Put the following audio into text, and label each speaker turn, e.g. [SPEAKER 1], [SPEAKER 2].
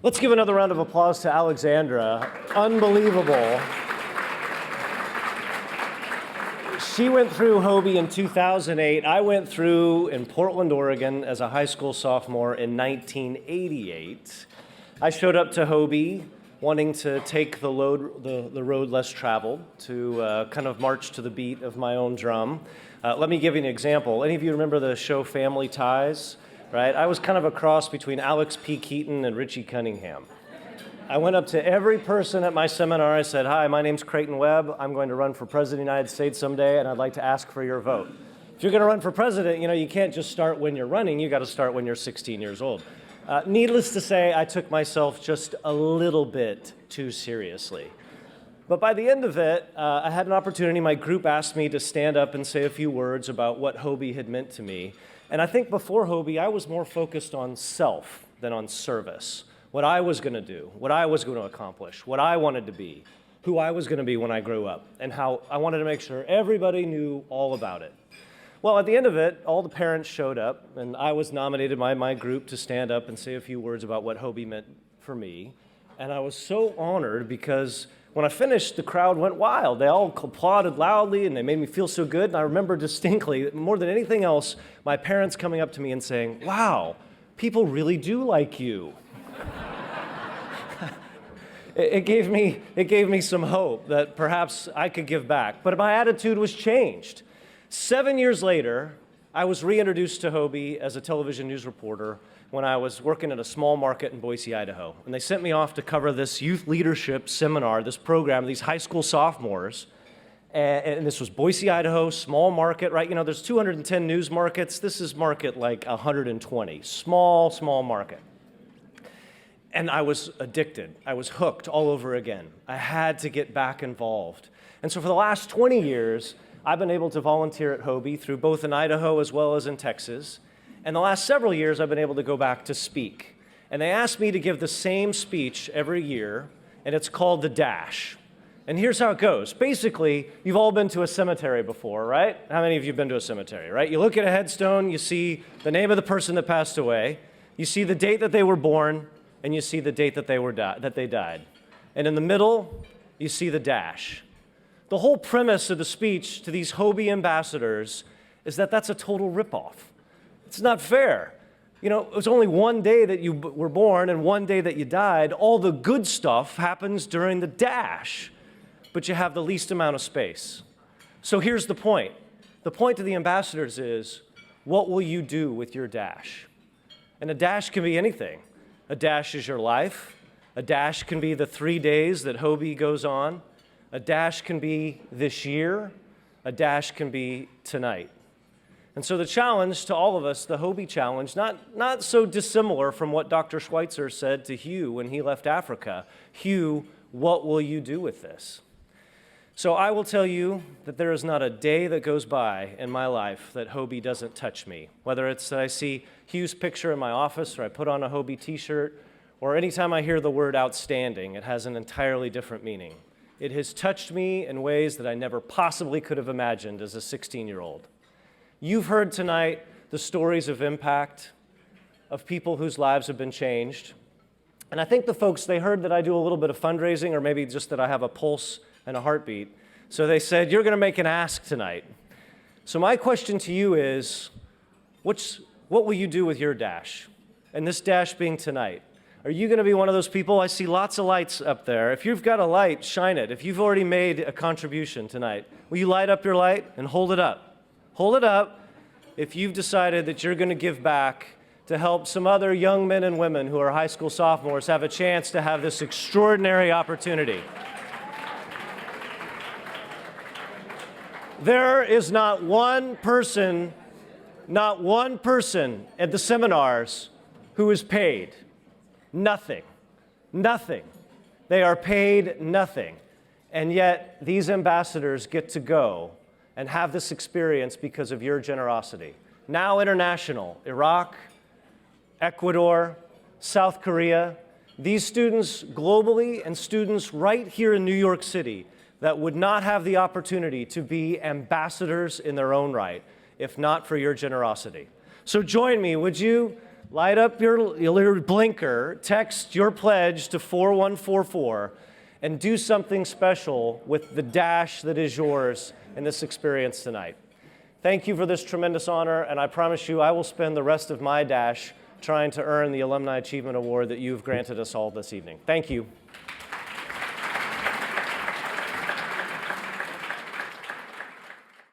[SPEAKER 1] Let's give another round of applause to Alexandra. Unbelievable. She went through HOBY in 2008. I went through in Portland, Oregon as a high school sophomore in 1988. I showed up to HOBY wanting to take the road less traveled, to kind of march to the beat of my own drum. Let me give you an example. Any of you remember the show Family Ties? Right? I was kind of a cross between Alex P. Keaton and Richie Cunningham. I went up to every person at my seminar. I said, "Hi, my name's Crayton Webb. I'm going to run for president of the United States someday, and I'd like to ask for your vote." If you're going to run for president, you can't just start when you're running. You got to start when you're 16 years old. Needless to say, I took myself just a little bit too seriously. But by the end of it, I had an opportunity. My group asked me to stand up and say a few words about what HOBY had meant to me. And I think before HOBY, I was more focused on self than on service. What I was going to do, what I was going to accomplish, what I wanted to be, who I was going to be when I grew up, and how I wanted to make sure everybody knew all about it. Well, at the end of it, all the parents showed up, and I was nominated by my group to stand up and say a few words about what HOBY meant for me. And I was so honored because when I finished, the crowd went wild. They all applauded loudly, and they made me feel so good. And I remember distinctly, more than anything else, my parents coming up to me and saying, "Wow, people really do like you." It gave me some hope that perhaps I could give back. But my attitude was changed. 7 years later, I was reintroduced to HOBY as a television news reporter when I was working at a small market in Boise, Idaho. And they sent me off to cover this youth leadership seminar, this program, these high school sophomores. And this was Boise, Idaho, small market, right? There's 210 news markets. This is market like 120, small market. And I was addicted. I was hooked all over again. I had to get back involved. And so for the last 20 years, I've been able to volunteer at HOBY through both in Idaho as well as in Texas. And the last several years, I've been able to go back to speak. And they asked me to give the same speech every year, and it's called The Dash. And here's how it goes. Basically, you've all been to a cemetery before, right? How many of you have been to a cemetery, right? You look at a headstone, you see the name of the person that passed away, you see the date that they were born, and you see the date that they died. And in the middle, you see the dash. The whole premise of the speech to these HOBY ambassadors is that that's a total ripoff. It's not fair. It was only one day that you were born and one day that you died. All the good stuff happens during the dash, but you have the least amount of space. So here's the point. The point to the ambassadors is, what will you do with your dash? And a dash can be anything. A dash is your life. A dash can be the 3 days that HOBY goes on. A dash can be this year. A dash can be tonight. And so the challenge to all of us, the HOBY challenge, not so dissimilar from what Dr. Schweitzer said to Hugh when he left Africa. Hugh, what will you do with this? So I will tell you that there is not a day that goes by in my life that HOBY doesn't touch me. Whether it's that I see Hugh's picture in my office or I put on a HOBY t-shirt, or anytime I hear the word outstanding, it has an entirely different meaning. It has touched me in ways that I never possibly could have imagined as a 16-year-old. You've heard tonight the stories of impact, of people whose lives have been changed. And I think the folks, they heard that I do a little bit of fundraising, or maybe just that I have a pulse and a heartbeat. So they said, "You're going to make an ask tonight." So my question to you is, what will you do with your dash? And this dash being tonight. Are you going to be one of those people? I see lots of lights up there. If you've got a light, shine it. If you've already made a contribution tonight, will you light up your light and hold it up? Hold it up if you've decided that you're going to give back to help some other young men and women who are high school sophomores have a chance to have this extraordinary opportunity. There is not one person at the seminars who is paid. Nothing. They are paid nothing. And yet these ambassadors get to go and have this experience because of your generosity. Now international, Iraq, Ecuador, South Korea, these students globally and students right here in New York City that would not have the opportunity to be ambassadors in their own right if not for your generosity. So join me, would you? light up your blinker, text your pledge to 4144, and do something special with the dash that is yours in this experience tonight. Thank you for this tremendous honor, and I promise you I will spend the rest of my dash trying to earn the Alumni Achievement Award that you've granted us all this evening. Thank you.